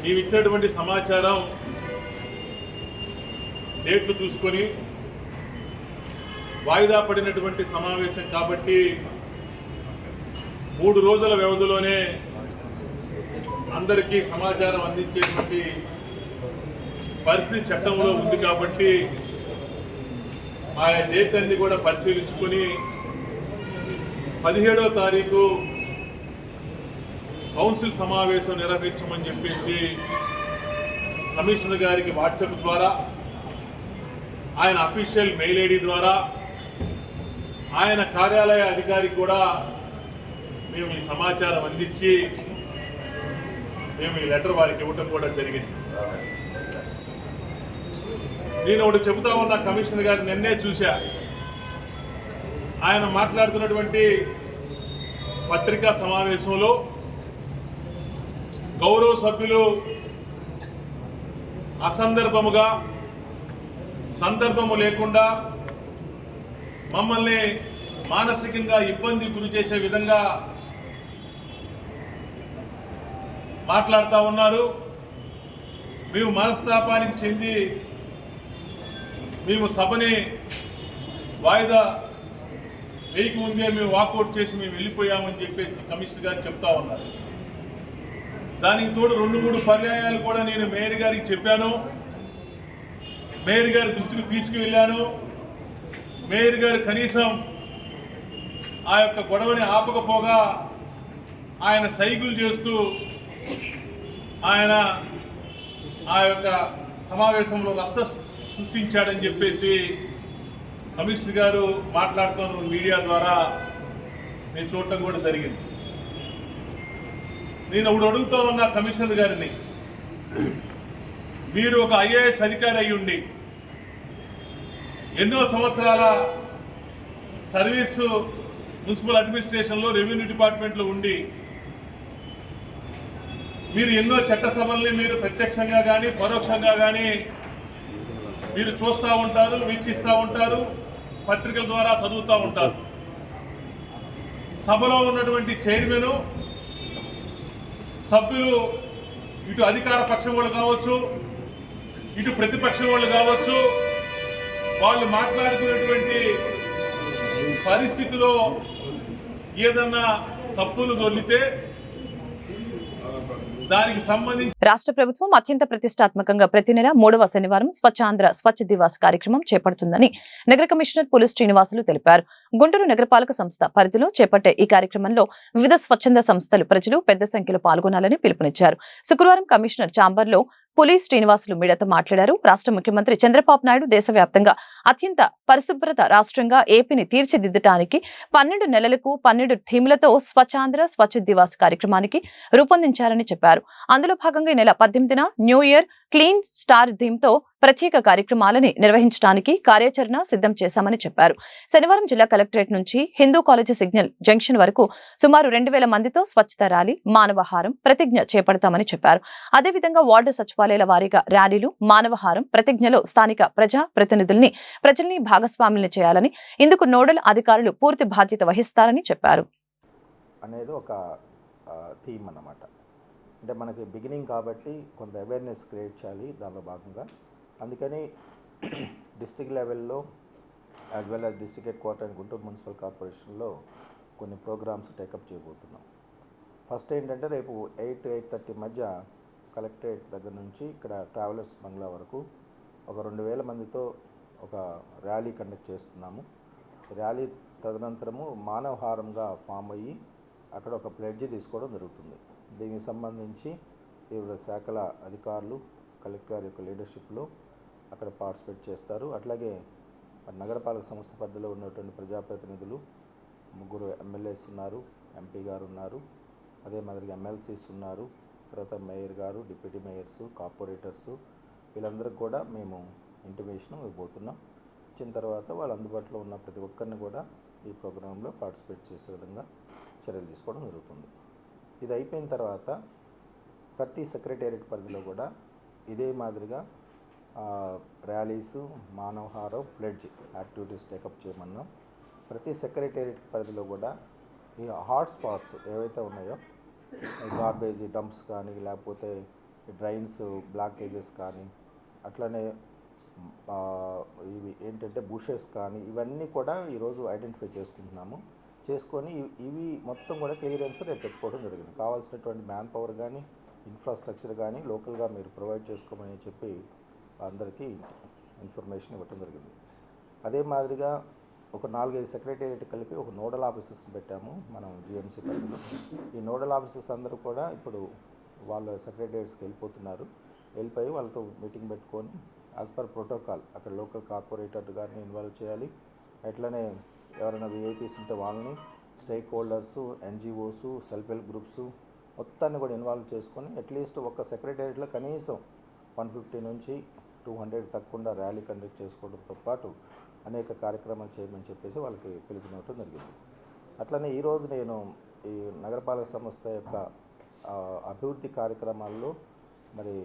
నీవిచ్చినటువంటి సమాచారం డేట్లు చూసుకొని వాయిదా పడినటువంటి సమావేశం కాబట్టి 3 రోజుల వ్యవధిలోనే అందరికీ సమాచారం అందించేటువంటి పరిస్థితి చట్టంలో ఉంది. కాబట్టి ఆయా డేట్ అన్ని కూడా పరిశీలించుకొని 17వ తారీఖు కౌన్సిల్ సమావేశం నిర్వహించమని చెప్పేసి కమిషనర్ గారికి వాట్సాప్ ద్వారా, ఆయన అఫీషియల్ మెయిల్ ఐడి ద్వారా, ఆయన కార్యాలయ అధికారికి కూడా మేము ఈ సమాచారం అందించి మేము ఈ లెటర్ వారికి ఇవ్వటం కూడా జరిగింది. నేను ఒకటి చెబుతా ఉన్న కమిషనర్ గారు నిన్నే చూశా. ఆయన మాట్లాడుతున్నటువంటి పత్రికా సమావేశంలో గౌరవ సభ్యులు అసందర్భముగా సందర్భము లేకుండా మమ్మల్ని మానసికంగా ఇబ్బంది గురి చేసే విధంగా మాట్లాడుతూ ఉన్నారు. మేము మనస్తాపానికి చెంది మేము సభని వాయిదా వేయకముందే మేము వాకౌట్ చేసి మేము వెళ్ళిపోయామని చెప్పేసి కమిషనర్ గారు చెప్తా ఉన్నారు. దానికి తోడు 2-3 పర్యాయాలు కూడా నేను మేయర్ గారికి చెప్పాను. మేయర్ గారి దృష్టికి తీసుకువెళ్ళాను. మేయర్ గారు కనీసం ఆ యొక్క గొడవని ఆపకపోగా ఆయన సైకిల్ చేస్తూ ఆయన ఆ యొక్క సమావేశంలో నష్టం సృష్టించాడని చెప్పేసి కమిషనర్ గారు మాట్లాడుతున్న మీడియా ద్వారా నేను చూడటం కూడా జరిగింది. నేను ఇప్పుడు అడుగుతూ ఉన్న కమిషనర్ గారిని, మీరు ఒక ఐఏఎస్ అధికారి అయి ఉండి ఎన్నో సంవత్సరాల సర్వీసు మున్సిపల్ అడ్మినిస్ట్రేషన్లో రెవెన్యూ డిపార్ట్మెంట్లో ఉండి మీరు ఎన్నో చట్టసభల్ని మీరు ప్రత్యక్షంగా కానీ పరోక్షంగా కానీ మీరు చూస్తూ ఉంటారు, వీక్షిస్తూ ఉంటారు, పత్రికల ద్వారా చదువుతూ ఉంటారు. సభలో ఉన్నటువంటి చైర్మన్ సభ్యులు ఇటు అధికార పక్షం వాళ్ళు కావచ్చు, ఇటు ప్రతిపక్షం వాళ్ళు కావచ్చు, వాళ్ళు మాట్లాడుకునేటువంటి పరిస్థితిలో ఏదన్నా తప్పులు దొర్లితే దానికి సంబంధించి రాష్ట్ర ప్రభుత్వం అత్యంత ప్రతిష్టాత్మకంగా ప్రతి నెల 3వ శనివారం స్వచ్ఛాంధ్ర స్వచ్ఛ దివాస్ కార్యక్రమం చేపడుతుందని నగర కమిషనర్ పులి శ్రీనివాసులు తెలిపారు. గుంటూరు నగరపాలక సంస్థ పరిధిలో చేపట్టే ఈ కార్యక్రమంలో వివిధ స్వచ్ఛంద సంస్థలు ప్రజలు పెద్ద సంఖ్యలో పాల్గొనాలని పిలుపునిచ్చారు. శుక్రవారం కమిషనర్ ఛాంబర్లో పులి శ్రీనివాసులు మీడియాతో మాట్లాడారు. రాష్ట్ర ముఖ్యమంత్రి చంద్రబాబు నాయుడు దేశవ్యాప్తంగా అత్యంత పరిశుభ్రత రాష్ట్రంగా ఏపీని తీర్చిదిద్దడానికి 12 నెలలకు 12 థీమ్లతో స్వచ్ఛాంధ్ర స్వచ్ఛ దివాస్ కార్యక్రమానికి రూపొందించారని చెప్పారు. అందులో భాగంగా ఈ నెల 18న న్యూ ఇయర్ క్లీన్ స్టార్ థీమ్తో ప్రత్యేక కార్యక్రమాలని నిర్వహించడానికి కార్యాచరణ సిద్ధం చేశామని చెప్పారు. శనివారం జిల్లా కలెక్టరేట్ నుంచి హిందూ కాలేజీ సిగ్నల్ జంక్షన్ వరకు సుమారు 2000 మందితో స్వచ్ఛత ర్యాలీ, మానవహారం, ప్రతిజ్ఞ చేపడతామని చెప్పారు. అదేవిధంగా వార్డు సచివాలయాల వారీగా ర్యాలీలు, మానవహారం, ప్రతిజ్ఞలో స్థానిక ప్రజా ప్రజల్ని భాగస్వాముల్ని చేయాలని, ఇందుకు నోడల్ అధికారులు పూర్తి బాధ్యత వహిస్తారని చెప్పారు. అనేది ఒక థీమ్ అన్నమాట. అంటే మనకి బిగినింగ్ కాబట్టి కొంత అవేర్నెస్ క్రియేట్ చేయాలి దానిలో భాగంగా. అందుకని డిస్ట్రిక్ట్ లెవెల్లో as well as district head quarter and Guntur municipal కార్పొరేషన్లో కొన్ని ప్రోగ్రామ్స్ టేకప్ చేయబోతున్నాం. ఫస్ట్ ఏంటంటే రేపు 8 to 8:30 మధ్య కలెక్టరేట్ దగ్గర నుంచి ఇక్కడ ట్రావెలర్స్ బంగ్లా వరకు ఒక 2000 మందితో ఒక ర్యాలీ కండక్ట్ చేస్తున్నాము. ర్యాలీ తదనంతరము మానవహారంగా ఫామ్ అయ్యి అక్కడ ఒక ప్లెడ్జ్ తీసుకోవడం జరుగుతుంది. దీనికి సంబంధించి వివిధ శాఖల అధికారులు కలెక్టర్ యొక్క లీడర్షిప్లో అక్కడ పార్టిసిపేట్ చేస్తారు. అట్లాగే నగరపాలక సంస్థ పరిధిలో ఉన్నటువంటి ప్రజాప్రతినిధులు 3 ఎమ్మెల్యేస్ ఉన్నారు, ఎంపీ గారు ఉన్నారు, అదే మాదిరిగా ఎమ్మెల్సీస్ ఉన్నారు, తర్వాత మేయర్ గారు, డిప్యూటీ మేయర్స్, కార్పొరేటర్స్, వీళ్ళందరికీ కూడా మేము ఇంటిమేషన్ ఇవ్వబోతున్నాం. ఇచ్చిన తర్వాత వాళ్ళు అందుబాటులో ఉన్న ప్రతి ఒక్కరిని కూడా ఈ ప్రోగ్రాంలో పార్టిసిపేట్ చేసే విధంగా చర్యలు తీసుకోవడం జరుగుతుంది. ఇది అయిపోయిన తర్వాత ప్రతి సెక్రటేరియట్ పరిధిలో కూడా ఇదే మాదిరిగా ర్యాలీసు, మానవహారం, ఫ్లెడ్జ్ యాక్టివిటీస్ టేకప్ చేయమన్నాం. ప్రతి సెక్రటేరియట్ పరిధిలో కూడా ఈ హాట్ స్పాట్స్ ఏవైతే ఉన్నాయో గార్బేజ్ డంప్స్ కానీ, లేకపోతే డ్రైన్స్ బ్లాకేజెస్ కానీ, అట్లనే ఇవి ఏంటంటే బుషెస్ కానీ, ఇవన్నీ కూడా ఈరోజు ఐడెంటిఫై చేసుకొని ఇవి మొత్తం కూడా క్లియరెన్స్ రేపు పెట్టుకోవడం జరిగింది. కావాల్సినటువంటి మ్యాన్ పవర్ కానీ, ఇన్ఫ్రాస్ట్రక్చర్ కానీ లోకల్గా మీరు ప్రొవైడ్ చేసుకోమని చెప్పి అందరికీ ఇన్ఫర్మేషన్ ఇవ్వడం జరిగింది. అదే మాదిరిగా ఒక 4-5 సెక్రటేరియట్ కలిపి ఒక నోడల్ ఆఫీసర్స్ పెట్టాము మనం జిఎంసీ పరిధిలో. ఈ నోడల్ ఆఫీసర్స్ అందరూ కూడా ఇప్పుడు వాళ్ళ సెక్రటేరియట్స్కి వెళ్ళిపోయి వాళ్ళతో మీటింగ్ పెట్టుకొని యాజ్ పర్ ప్రోటోకాల్ అక్కడ లోకల్ కార్పొరేటర్ గారిని ఇన్వాల్వ్ చేయాలి. అట్లనే ఎవరైనా విఐపీస్ ఉంటే వాళ్ళని, stake holders, NGOs, self help groups మొత్తాన్ని కూడా ఇన్వాల్వ్ చేసుకొని అట్లీస్ట్ ఒక సెక్రటేరియట్లో కనీసం 150 నుంచి 200 తగ్గకుండా ర్యాలీ కండక్ట్ చేసుకోవడంతో పాటు అనేక కార్యక్రమాలు చేయమని చెప్పేసి వాళ్ళకి పిలుపునివ్వడం జరిగింది. అట్లనే ఈరోజు నేను ఈ నగరపాలక సంస్థ యొక్క అభివృద్ధి కార్యక్రమాల్లో మరి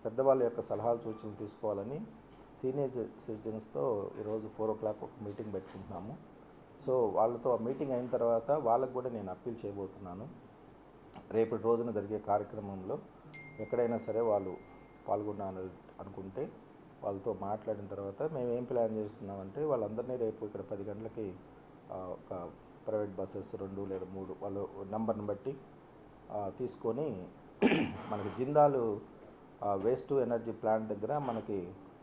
పెద్దవాళ్ళ యొక్క సలహాలు సూచనలు తీసుకోవాలని సీనియర్ సిటిజన్స్తో ఈరోజు 4 o'clock ఒక మీటింగ్ పెట్టుకుంటున్నాము. సో వాళ్ళతో ఆ మీటింగ్ అయిన తర్వాత వాళ్ళకు కూడా నేను అప్పీల్ చేయబోతున్నాను. రేపటి రోజున జరిగే కార్యక్రమంలో ఎక్కడైనా సరే వాళ్ళు పాల్గొనాలని అనుకుంటే వాళ్ళతో మాట్లాడిన తర్వాత మేము ఏం ప్లాన్ చేస్తున్నామంటే వాళ్ళందరినీ రేపు ఇక్కడ 10 గంటలకి ఒక ప్రైవేట్ బస్సెస్ 2 లేదా 3 వాళ్ళు నెంబర్ని బట్టి తీసుకొని మనకి జిందాలు వేస్ట్ టు ఎనర్జీ ప్లాంట్ దగ్గర మనకి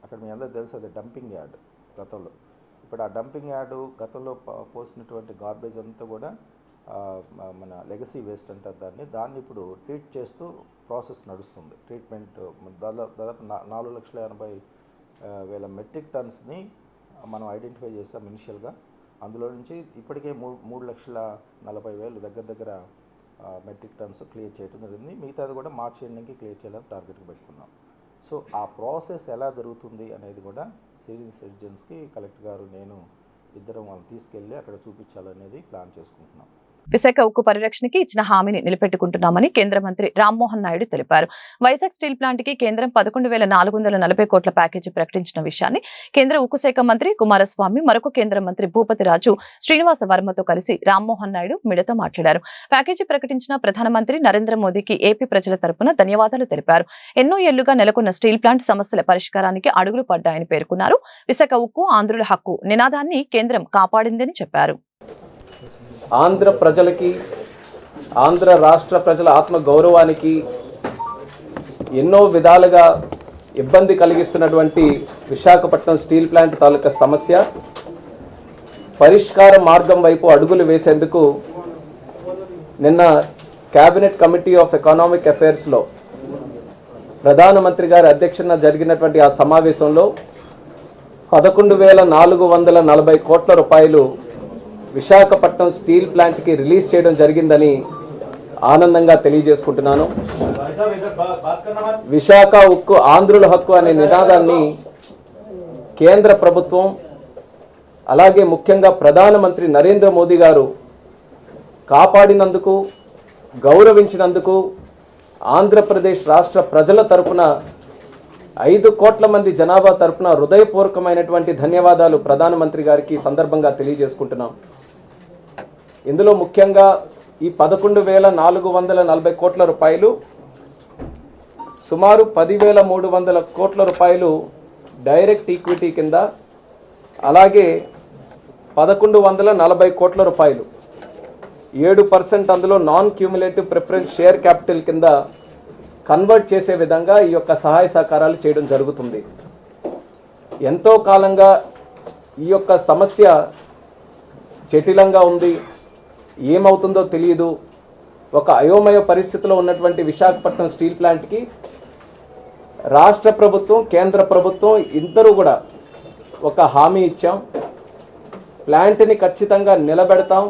అక్కడ మీ అందరూ తెలుసు అది డంపింగ్ యార్డ్ గతంలో. ఇప్పుడు ఆ డంపింగ్ యార్డు గతంలో పోసినటువంటి గార్బేజ్ అంతా కూడా మన లెగసీ వేస్ట్ అంటారు దాన్ని ఇప్పుడు ట్రీట్ చేస్తూ ప్రాసెస్ నడుస్తుంది. ట్రీట్మెంట్ దాదాపు 4,80,000 మెట్రిక్ టన్స్ని మనం ఐడెంటిఫై చేసాం ఇనిషియల్గా. అందులో నుంచి ఇప్పటికే 3,40,000 దగ్గర మెట్రిక్ టన్స్ క్లియర్ చేయడం జరిగింది. మిగతాది కూడా మార్చి ఎండింగ్కి క్లియర్ చేయాలని టార్గెట్కి పెట్టుకున్నాం. సో ఆ ప్రాసెస్ ఎలా జరుగుతుంది అనేది కూడా సీనియర్ సిటిజన్స్కి కలెక్టర్ గారు నేను ఇద్దరం వాళ్ళని తీసుకెళ్ళి అక్కడ చూపించాలనేది ప్లాన్ చేసుకుంటున్నాం. విశాఖ ఉక్కు పరిరక్షణకి ఇచ్చిన హామీని నిలబెట్టుకుంటున్నామని కేంద్ర మంత్రి రామ్మోహన్ నాయుడు తెలిపారు. వైజాగ్ స్టీల్ ప్లాంట్ కి కేంద్రం 11,440 కోట్ల ప్యాకేజీ ప్రకటించిన విషయాన్ని కేంద్ర ఉక్కు శాఖ మంత్రి కుమారస్వామి మరొక కేంద్ర మంత్రి భూపతి రాజు శ్రీనివాస వర్మతో కలిసి రామ్మోహన్ నాయుడు మీడియాతో మాట్లాడారు. ప్యాకేజీ ప్రకటించిన ప్రధానమంత్రి నరేంద్ర మోదీకి ఏపీ ప్రజల తరపున ధన్యవాదాలు తెలిపారు. ఎన్నో ఏళ్లుగా నెలకొన్న స్టీల్ ప్లాంట్ సమస్యల పరిష్కారానికి అడుగులు పడ్డాయని పేర్కొన్నారు. విశాఖ ఉక్కు ఆంధ్రుల హక్కు నినాదాన్ని కేంద్రం కాపాడిందని చెప్పారు. ఆంధ్ర ప్రజలకి, ఆంధ్ర రాష్ట్ర ప్రజల ఆత్మ గౌరవానికి ఎన్నో విధాలుగా ఇబ్బంది కలిగిస్తున్నటువంటి విశాఖపట్నం స్టీల్ ప్లాంట్ తాలూకా సమస్య పరిష్కార మార్గం వైపు అడుగులు వేసేందుకు నిన్న కేబినెట్ కమిటీ ఆఫ్ ఎకనామిక్ అఫైర్స్లో ప్రధానమంత్రి గారి అధ్యక్షతన జరిగినటువంటి ఆ సమావేశంలో 11,440 కోట్ల రూపాయలు విశాఖపట్నం స్టీల్ ప్లాంట్కి రిలీజ్ చేయడం జరిగిందని ఆనందంగా తెలియజేసుకుంటున్నాను. విశాఖ ఉక్కు ఆంధ్రుల హక్కు అనే నినాదాన్ని కేంద్ర ప్రభుత్వం అలాగే ముఖ్యంగా ప్రధానమంత్రి నరేంద్ర మోదీ గారు కాపాడినందుకు, గౌరవించినందుకు ఆంధ్రప్రదేశ్ రాష్ట్ర ప్రజల తరపున 5 కోట్ల మంది జనాభా తరపున హృదయపూర్వకమైనటువంటి ధన్యవాదాలు ప్రధానమంత్రి గారికి సందర్భంగా తెలియజేసుకుంటున్నాం. ఇందులో ముఖ్యంగా ఈ 11,440 కోట్ల రూపాయలు సుమారు 10,300 కోట్ల రూపాయలు డైరెక్ట్ ఈక్విటీ కింద, అలాగే 1,140 కోట్ల రూపాయలు 7% అందులో non cumulative preference share capital కింద కన్వర్ట్ చేసే విధంగా ఈ యొక్క సహాయ సహకారాలు చేయడం జరుగుతుంది. ఎంతో కాలంగా ఈ యొక్క సమస్య జటిలంగా ఉంది, ఏమవుతుందో తెలియదు. ఒక అయోమయ పరిస్థితిలో ఉన్నటువంటి విశాఖపట్నం స్టీల్ ప్లాంట్కి రాష్ట్ర ప్రభుత్వం, కేంద్ర ప్రభుత్వం ఇద్దరు కూడా ఒక హామీ ఇచ్చాం. ప్లాంట్ని ఖచ్చితంగా నిలబెడతాం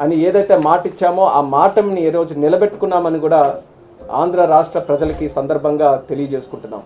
అని ఏదైతే మాట ఇచ్చామో ఆ మాటని ఈరోజు నిలబెట్టుకున్నామని కూడా ఆంధ్ర రాష్ట్ర ప్రజలకి సందర్భంగా తెలియజేసుకుంటున్నాం.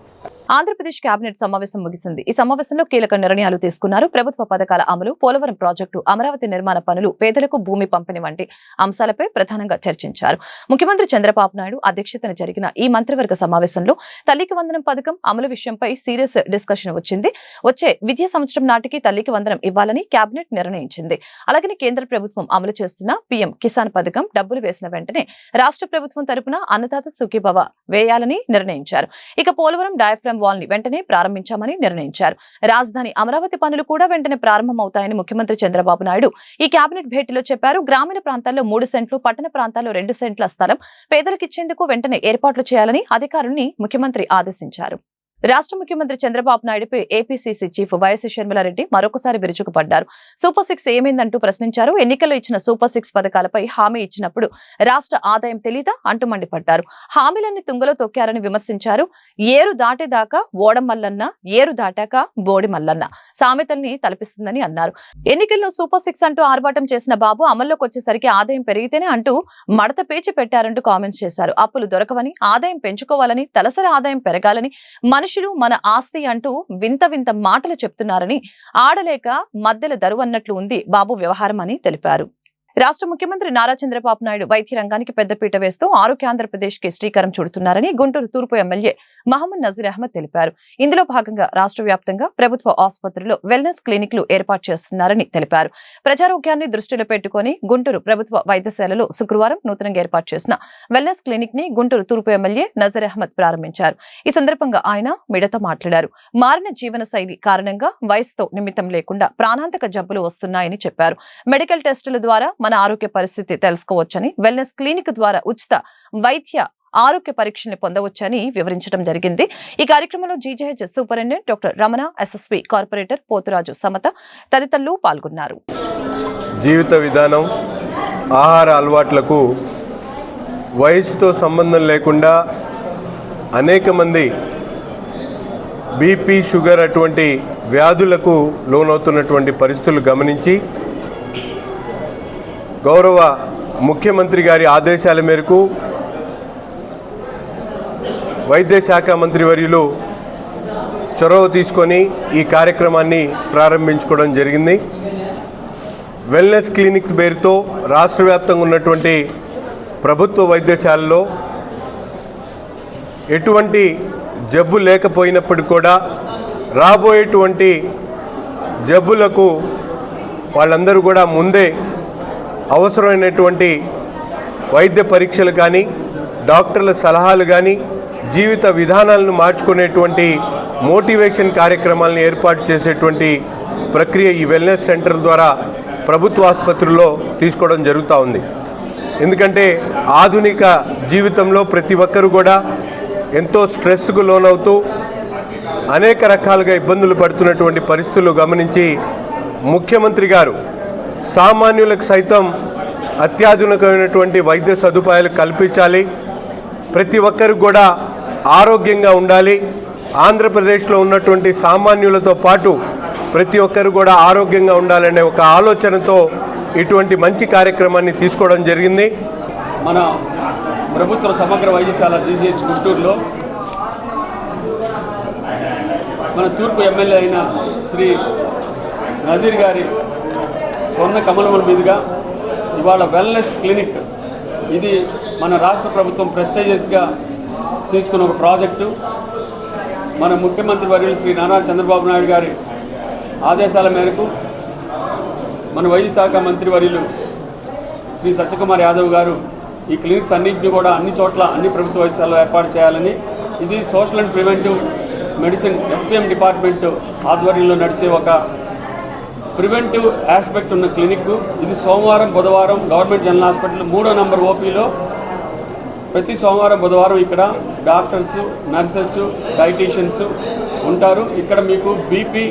ఆంధ్రప్రదేశ్ కేబినెట్ సమావేశం ముగిసింది. ఈ సమావేశంలో కీలక నిర్ణయాలు తీసుకున్నారు. ప్రభుత్వ పథకాల అమలు, పోలవరం ప్రాజెక్టు, అమరావతి నిర్మాణ పనులు, పేదలకు భూమి పంపిణీ వంటి అంశాలపై ప్రధానంగా చర్చించారు. ముఖ్యమంత్రి చంద్రబాబు నాయుడు అధ్యక్షతన జరిగిన ఈ మంత్రివర్గ సమావేశంలో తల్లికి వందనం పథకం అమలు విషయంపై సీరియస్ డిస్కషన్ వచ్చింది. వచ్చే విద్యా సంవత్సరం నాటికి తల్లికి వందనం ఇవ్వాలని కేబినెట్ నిర్ణయించింది. అలాగే కేంద్ర ప్రభుత్వం అమలు చేస్తున్న పీఎం కిసాన్ పథకం డబ్బులు వేసిన వెంటనే రాష్ట్ర ప్రభుత్వం తరపున అన్నదాత సుఖీభవ వేయాలని నిర్ణయించారు. ఇక పోలవరం డయాఫ్రామ్ వాల్ ని వెంటనే ప్రారంభించామని నిర్ణయించారు. రాజధాని అమరావతి పనులు కూడా వెంటనే ప్రారంభమవుతాయని ముఖ్యమంత్రి చంద్రబాబు నాయుడు ఈ కేబినెట్ భేటీలో చెప్పారు. గ్రామీణ ప్రాంతాల్లో 3 సెంట్లు, పట్టణ ప్రాంతాల్లో 2 సెంట్ల స్థలం పేదలకు ఇచ్చేందుకు వెంటనే ఏర్పాట్లు చేయాలని అధికారుల్ని ముఖ్యమంత్రి ఆదేశించారు. రాష్ట్ర ముఖ్యమంత్రి చంద్రబాబు నాయుడుపై ఏపీసీసీ చీఫ్ వైఎస్ షర్మిలారెడ్డి మరొకసారి విరుచుకుపడ్డారు. సూపర్ 6 ఏమైందంటూ ప్రశ్నించారు. ఎన్నికల్లో ఇచ్చిన సూపర్ 6 పథకాలపై హామీ ఇచ్చినప్పుడు రాష్ట్ర ఆదాయం తెలీదా అంటూ మండిపడ్డారు. హామీలన్నీ తుంగలో తొక్కారని విమర్శించారు. ఏరు దాటేదాకా ఓడం మల్లన్న, ఏరు దాటాక బోడి మల్లన్న సామెతల్ని తలపిస్తుందని అన్నారు. ఎన్నికల్లో సూపర్ 6 అంటూ ఆర్భాటం చేసిన బాబు అమల్లోకి వచ్చేసరికి ఆదాయం పెరిగితేనే అంటూ మడత పేచి పెట్టారంటూ కామెంట్స్ చేశారు. అప్పులు దొరకవని, ఆదాయం పెంచుకోవాలని, తలసరి ఆదాయం పెరగాలని, మనుషులు మన ఆస్తి అంటూ వింత వింత మాటలు చెప్తున్నారని, ఆడలేక మద్దెల దరువు అన్నట్లు ఉంది బాబు వ్యవహారం అని తెలిపారు. రాష్ట్ర ముఖ్యమంత్రి నారా చంద్రబాబు నాయుడు వైద్య రంగానికి పెద్దపీట వేస్తూ ఆరోగ్య ఆంధ్రప్రదేశ్ కి శ్రీకారం చుడుతున్నారని గుంటూరు తూర్పు ఎమ్మెల్యే మహమ్మద్ నజీర్ అహ్మద్ తెలిపారు. ఇందులో భాగంగా రాష్ట్ర వ్యాప్తంగా ప్రభుత్వ ఆసుపత్రుల్లో వెల్నెస్ క్లినిక్లు ఏర్పాటు చేస్తున్నారని తెలిపారు. ప్రజారోగ్యాన్ని దృష్టిలో పెట్టుకుని గుంటూరు ప్రభుత్వ వైద్యశాలలో శుక్రవారం నూతనంగా ఏర్పాటు చేసిన వెల్నెస్ క్లినిక్ ని గుంటూరు తూర్పు ఎమ్మెల్యే నజీర్ అహ్మద్ ప్రారంభించారు. ఈ సందర్భంగా ఆయన మీడియాతో మాట్లాడారు. మారిన జీవన శైలి కారణంగా వయసుతో నిమిత్తం లేకుండా ప్రాణాంతక జబ్బులు వస్తున్నాయని చెప్పారు. మెడికల్ టెస్టుల ద్వారా మన ఆరోగ్య పరిస్థితి తెలుసుకోవచ్చని, వెల్నెస్ క్లినిక్ ద్వారా ఉచిత వైద్య ఆరోగ్య పరీక్షల్ని పొందవచ్చని వివరించడం జరిగింది. ఈ కార్యక్రమంలో GGH superintendent doctor Ramana, SSP corporator Poturaju Samatha తదితరులు పాల్గొన్నారు. జీవిత విధానం, ఆహార అలవాట్లకు వయసుతో సంబంధం లేకుండా అనేక మంది బీపీ, షుగర్ అటువంటి వ్యాధులకు లోనవుతున్నటువంటి పరిస్థితులు గమనించి గౌరవ ముఖ్యమంత్రి గారి ఆదేశాల మేరకు వైద్య శాఖ మంత్రివర్యులు చొరవ తీసుకొని ఈ కార్యక్రమాన్ని ప్రారంభించుకోవడం జరిగింది. వెల్నెస్ క్లినిక్ పేరుతో రాష్ట్ర వ్యాప్తంగా ఉన్నటువంటి ప్రభుత్వ వైద్యశాలలో ఎటువంటి జబ్బు లేకపోయినప్పటికీ కూడా రాబోయేటువంటి జబ్బులకు వాళ్ళందరూ కూడా ముందే అవసరమైనటువంటి వైద్య పరీక్షలు కానీ, డాక్టర్ల సలహాలు కానీ, జీవిత విధానాలను మార్చుకునేటువంటి మోటివేషన్ కార్యక్రమాలను ఏర్పాటు చేసేటువంటి ప్రక్రియ ఈ వెల్నెస్ సెంటర్ ద్వారా ప్రభుత్వ ఆసుపత్రుల్లో తీసుకోవడం జరుగుతూ ఉంది. ఎందుకంటే ఆధునిక జీవితంలో ప్రతి ఒక్కరు కూడా ఎంతో స్ట్రెస్కు లోనవుతూ అనేక రకాలుగా ఇబ్బందులు పడుతున్నటువంటి పరిస్థితులు గమనించి ముఖ్యమంత్రి గారు సామాన్యులకు సైతం అత్యాధునికమైనటువంటి వైద్య సదుపాయాలు కల్పించాలి, ప్రతి ఒక్కరు కూడా ఆరోగ్యంగా ఉండాలి, ఆంధ్రప్రదేశ్లో ఉన్నటువంటి సామాన్యులతో పాటు ప్రతి ఒక్కరు కూడా ఆరోగ్యంగా ఉండాలనే ఒక ఆలోచనతో ఇటువంటి మంచి కార్యక్రమాన్ని తీసుకోవడం జరిగింది. మన ప్రభుత్వ సమగ్ర వైద్యశాల జీజీహెచ్ గుంటూరులో మన తూర్పు ఎమ్మెల్యే అయిన శ్రీ నజీర్ గారి స్వర్ణ కమలముల మీదుగా ఇవాళ వెల్నెస్ క్లినిక్, ఇది మన రాష్ట్ర ప్రభుత్వం ప్రెస్టీజియస్గా తీసుకున్న ఒక ప్రాజెక్టు. మన ముఖ్యమంత్రి వర్యులు శ్రీ నారా చంద్రబాబు నాయుడు గారి ఆదేశాల మేరకు మన వైద్య శాఖ మంత్రి వర్యులు శ్రీ సత్యకుమార్ యాదవ్ గారు ఈ క్లినిక్స్ అన్నింటినీ కూడా అన్ని చోట్ల అన్ని ప్రభుత్వ వైద్యశాలలో ఏర్పాటు చేయాలని, ఇది social and preventive medicine SPM department ఆధ్వర్యంలో నడిచే ఒక ప్రివెంటివ్ ఆస్పెక్ట్ ఉన్న క్లినిక్. ఇది సోమవారం, బుధవారం గవర్నమెంట్ జనరల్ హాస్పిటల్ 3వ నంబర్ ఓపీలో ప్రతి సోమవారం, బుధవారం ఇక్కడ డాక్టర్స్, నర్సెస్, డైటీషియన్స్ ఉంటారు. ఇక్కడ మీకు బీపీ,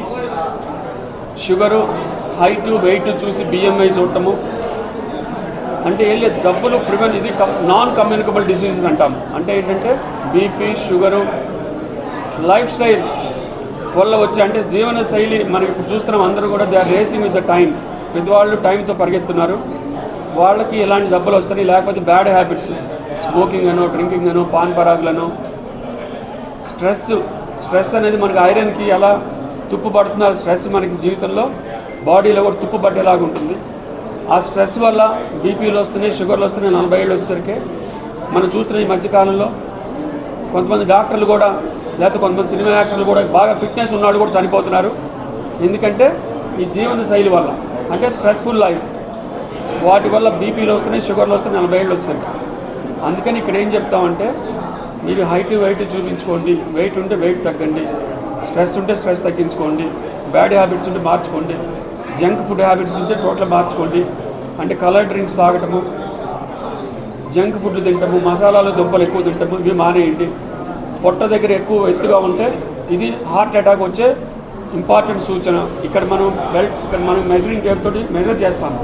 షుగరు, హైట్, వెయిట్ చూసి బిఎంఐ చూడటము, అంటే ఏం లేదు జబ్బులు ప్రివెంట్, ఇది నాన్ కమ్యూనికబుల్ డిసీజెస్ అంటాము. అంటే ఏంటంటే బీపీ, షుగరు, లైఫ్ స్టైల్ వల్ల వచ్చే, అంటే జీవన శైలి మనకి ఇప్పుడు చూస్తున్నాం, అందరూ కూడా they are racing with the time, ప్రతి వాళ్ళు టైంతో పరిగెత్తున్నారు, వాళ్ళకి ఇలాంటి జబ్బులు వస్తాయి. లేకపోతే బ్యాడ్ హ్యాబిట్స్, స్మోకింగ్ అనో, డ్రింకింగ్ అనో, పాన్ పరాగులను, స్ట్రెస్ అనేది మనకి ఐరన్కి ఎలా తుప్పు పడుతున్నారు, స్ట్రెస్ మనకి జీవితంలో బాడీలో కూడా తుప్పు పట్టేలాగా ఉంటుంది. ఆ స్ట్రెస్ వల్ల బీపీలు వస్తున్నాయి, షుగర్లు వస్తున్నాయి. 40 ఏళ్ళు వచ్చేసరికి మనం చూస్తున్న ఈ మధ్యకాలంలో కొంతమంది డాక్టర్లు కూడా, లేకపోతే కొంతమంది సినిమా యాక్టర్లు కూడా బాగా ఫిట్నెస్ ఉన్నవాళ్ళు కూడా చనిపోతున్నారు. ఎందుకంటే ఈ జీవన శైలి వల్ల, అంటే స్ట్రెస్ఫుల్ లైఫ్, వాటి వల్ల బీపీలు వస్తున్నాయి, షుగర్లు వస్తున్నాయి 40 ఏళ్ళు వచ్చేసరికి. అందుకని ఇక్కడ ఏం చెప్తామంటే, మీరు హైట్, వెయిట్ చూపించుకోండి, వెయిట్ ఉంటే వెయిట్ తగ్గండి, స్ట్రెస్ ఉంటే స్ట్రెస్ తగ్గించుకోండి, బ్యాడ్ హ్యాబిట్స్ ఉంటే మార్చుకోండి, జంక్ ఫుడ్ హ్యాబిట్స్ ఉంటే టోటల్ మార్చుకోండి. అంటే కలర్ డ్రింక్స్ తాగటము, జంక్ ఫుడ్ తింటాము, మసాలాలు, దుంపలు ఎక్కువ తింటాము, ఇవి మానేయండి. పొట్ట దగ్గర ఎక్కువ ఎత్తుగా ఉంటే ఇది హార్ట్ అటాక్ వచ్చే ఇంపార్టెంట్ సూచన. ఇక్కడ మనం మెజరింగ్ టేప్ తోటి మెజర్ చేస్తాము.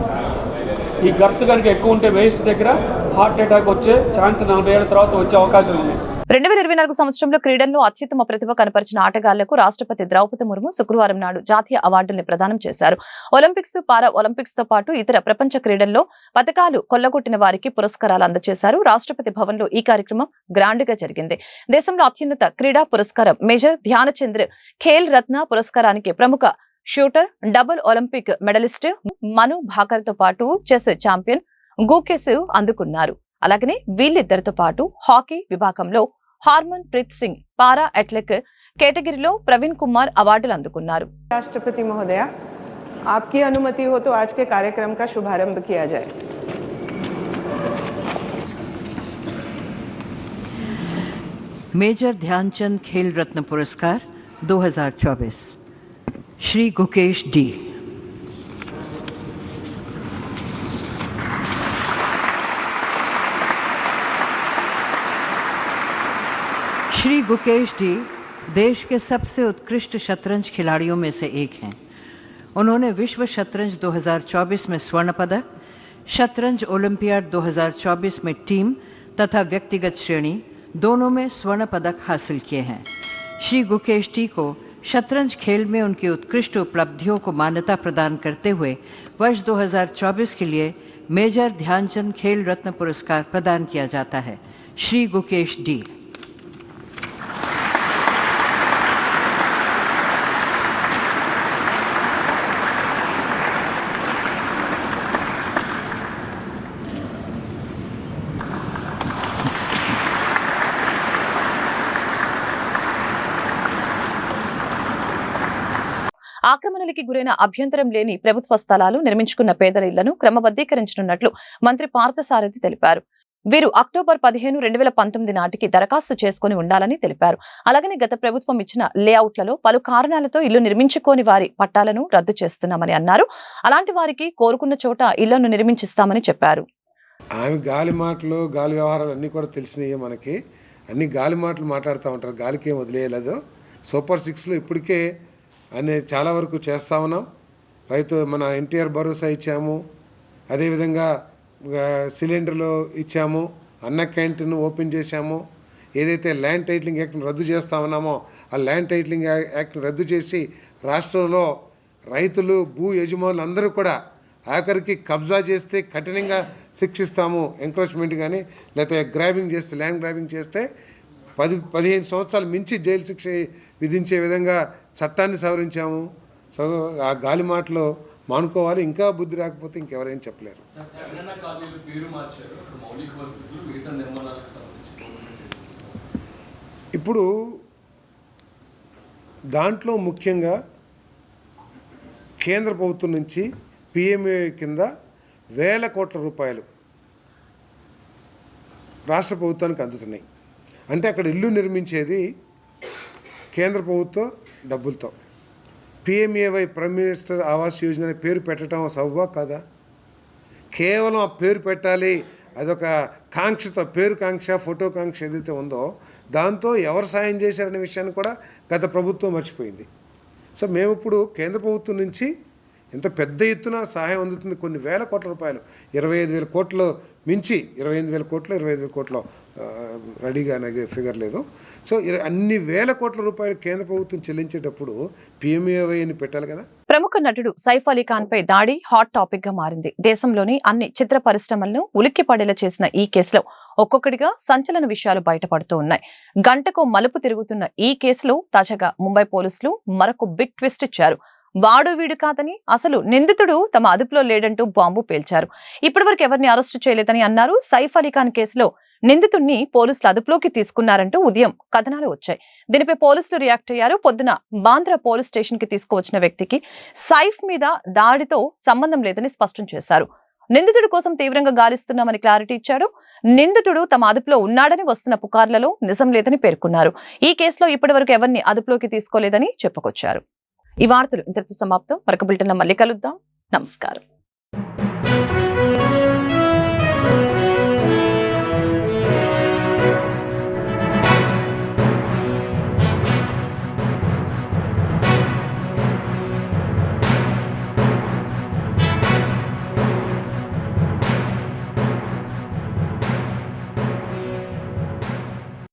ఈ గర్త్ కనుక ఎక్కువ ఉంటే వేస్ట్ దగ్గర హార్ట్ అటాక్ వచ్చే ఛాన్స్ 40 ఏళ్ళ తర్వాత వచ్చే అవకాశం ఉంది. 2024 సంవత్సరంలో క్రీడల్లో అత్యుత్తమ ప్రతిభ కనపరిచిన ఆటగాళ్లకు రాష్ట్రపతి ద్రౌపది ముర్ము శుక్రవారం నాడు జాతీయ అవార్డుల్ని ప్రదానం చేశారు. ఒలింపిక్స్, పారా ఒలింపిక్స్ తో పాటు ఇతర ప్రపంచ క్రీడల్లో పతకాలు కొల్లగొట్టిన వారికి పురస్కారాలు అందజేశారు. రాష్ట్రపతి భవన్ లో ఈ కార్యక్రమం గ్రాండ్ గా జరిగింది. దేశంలో అత్యున్నత క్రీడా పురస్కారం మేజర్ ధ్యానచంద్ర ఖేల్ రత్న పురస్కారానికి ప్రముఖ షూటర్, డబుల్ ఒలింపిక్ మెడలిస్ట్ మను భాకర్తో పాటు చెస్ ఛాంపియన్ గూకెస్ అందుకున్నారు. అలాగనే వీళ్ళిద్దరితో పాటు హాకీ విభాగంలో హార్మన్ ప్రీత్ సింగ్, పారా అథ్లెటిక్ కేటగిరీలో ప్రవీణ్ కుమార్ అవార్డులు అందుకున్నారు. राष्ट्रपति महोदया, आपकी अनुमति हो तो आज के कार्यक्रम का शुभारंभ किया जाए. मेजर ध्यानचंद खेल रत्न पुरस्कार 2024 श्री गुकेश डी. श्री गुकेश डी देश के सबसे उत्कृष्ट शतरंज खिलाड़ियों में से एक हैं. उन्होंने विश्व शतरंज 2024 में स्वर्ण पदक, शतरंज ओलंपियाड 2024 में टीम तथा व्यक्तिगत श्रेणी दोनों में स्वर्ण पदक हासिल किए हैं. श्री गुकेश डी को शतरंज खेल में उनकी उत्कृष्ट उपलब्धियों को मान्यता प्रदान करते हुए वर्ष 2024 के लिए मेजर ध्यानचंद खेल रत्न पुरस्कार प्रदान किया जाता है. श्री गुकेश डी. ఆక్రమణలకి గురైన అభ్యంతరం లేని ప్రభుత్వ స్థలాలు నిర్మించుకున్న పేదల ఇళ్లను క్రమబద్దీకరించనున్నట్లు మంత్రి పార్థసారథి తెలిపారు. వీరు అక్టోబర్ 15, 2019 నాటికి దరఖాస్తు చేసుకుని ఉండాలని తెలిపారు. అలాగనే గత ప్రభుత్వం ఇచ్చిన లేఅవుట్లలో పలు కారణాలతో ఇల్లు నిర్మించుకోని వారి పట్టాలను రద్దు చేస్తున్నామని అన్నారు. అలాంటి వారికి కోరుకున్న చోట ఇళ్లను నిర్మించిస్తామని చెప్పారు. ఆమె గాలి మాటలు, గాలి వ్యవహారాలు అన్నీ కూడా తెలిసినాయి మనకి. అన్ని గాలి మాటలు మాట్లాడుతూ ఉంటారు, గాలికి ఏం వదిలేయలేదు. సూపర్ 6లో ఇప్పటికే అనే చాలా వరకు చేస్తూ ఉన్నాం. రైతు మన ఎన్టీఆర్ భరోసా ఇచ్చాము, అదేవిధంగా సిలిండర్లు ఇచ్చాము, అన్న క్యాంటీన్ ఓపెన్ చేశాము. ఏదైతే ల్యాండ్ టైటిలింగ్ యాక్ట్ని రద్దు చేస్తూ ఉన్నామో ఆ ల్యాండ్ టైటిలింగ్ యాక్ట్ని రద్దు చేసి రాష్ట్రంలో రైతులు, భూ యజమానులు అందరూ కూడా ఆఖరికి కబ్జా చేస్తే కఠినంగా శిక్షిస్తాము. ఎంక్రోచ్మెంట్ కానీ లేకపోతే గ్రాబింగ్ చేస్తే, ల్యాండ్ గ్రాబింగ్ చేస్తే 10-15 సంవత్సరాలు మించి జైలు శిక్ష విధించే విధంగా చట్టాన్ని సవరించాము. సో ఆ గాలి మాటలు మానుకోవాలి. ఇంకా బుద్ధి రాకపోతే ఇంకెవరైనా చెప్పలేరు. ఇప్పుడు దాంట్లో ముఖ్యంగా కేంద్ర ప్రభుత్వం నుంచి పిఎంఏ కింద వేల కోట్ల రూపాయలు రాష్ట్ర ప్రభుత్వానికి అందుతున్నాయి. అంటే అక్కడ ఇల్లు నిర్మించేది కేంద్ర ప్రభుత్వ డబ్బులతో. PMAY, prime minister Awas Yojana అనే పేరు పెట్టడం సవ్వా కాదా? కేవలం ఆ పేరు పెట్టాలి, అదొక కాంక్షతో, పేరు కాంక్ష, ఫోటో కాంక్ష ఏదైతే ఉందో దాంతో ఎవరు సాయం చేశారనే విషయాన్ని కూడా గత ప్రభుత్వం మర్చిపోయింది. సో మేము ఇప్పుడు కేంద్ర ప్రభుత్వం నుంచి ఇంత పెద్ద ఎత్తున సహాయం అందుతుంది. కొన్ని వేల కోట్ల రూపాయలు, 25,000 కోట్లు మించి, 25,000 కోట్లు, 25,000 కోట్లు రెడీగా అనేది ఫిగర్ లేదు. సో అన్ని వేల కోట్ల రూపాయలు కేంద్ర ప్రభుత్వం చెల్లించేటప్పుడు పిఎంఏవైని పెట్టాలి కదా. ప్రముఖ నటుడు సైఫ్ అలీ ఖాన్ పై దాడి హాట్ టాపిక్ గా మారింది. దేశంలోని అన్ని చిత్ర పరిశ్రమలను ఉలిక్కి పడేలా చేసిన ఈ కేసులో ఒక్కొక్కటిగా సంచలన విషయాలు బయటపడుతూ ఉన్నాయి. గంటకు మలుపు తిరుగుతున్న ఈ కేసులో తాజాగా ముంబై పోలీసులు మరొక బిగ్ ట్విస్ట్ ఇచ్చారు. వాడు వీడు కాదని, అసలు నిందితుడు తమ అదుపులో లేడంటూ బాంబు పేల్చారు. ఇప్పటివరకు ఎవరిని అరెస్టు చేయలేదని అన్నారు. సైఫ్ అలీ ఖాన్ కేసులో నిందితుడిని పోలీసులు అదుపులోకి తీసుకున్నారంటూ ఉదయం కథనాలు వచ్చాయి. దీనిపై పోలీసులు రియాక్ట్ అయ్యారు. పొద్దున బాంద్రా పోలీస్ స్టేషన్ కి తీసుకువచ్చిన వ్యక్తికి సైఫ్ మీద దాడితో సంబంధం లేదని స్పష్టం చేశారు. నిందితుడి కోసం తీవ్రంగా గాలిస్తున్నామని క్లారిటీ ఇచ్చారు. నిందితుడు తమ అదుపులో ఉన్నాడని వస్తున్న పుకార్లలో నిజం లేదని పేర్కొన్నారు. ఈ కేసులో ఇప్పటివరకు ఎవరిని అదుపులోకి తీసుకోలేదని చెప్పుకొచ్చారు. ఈ వార్తలు ఇంతటితో సమాప్తం. మరొక బులెటిన్లో మళ్ళీ కలుద్దాం. నమస్కారం.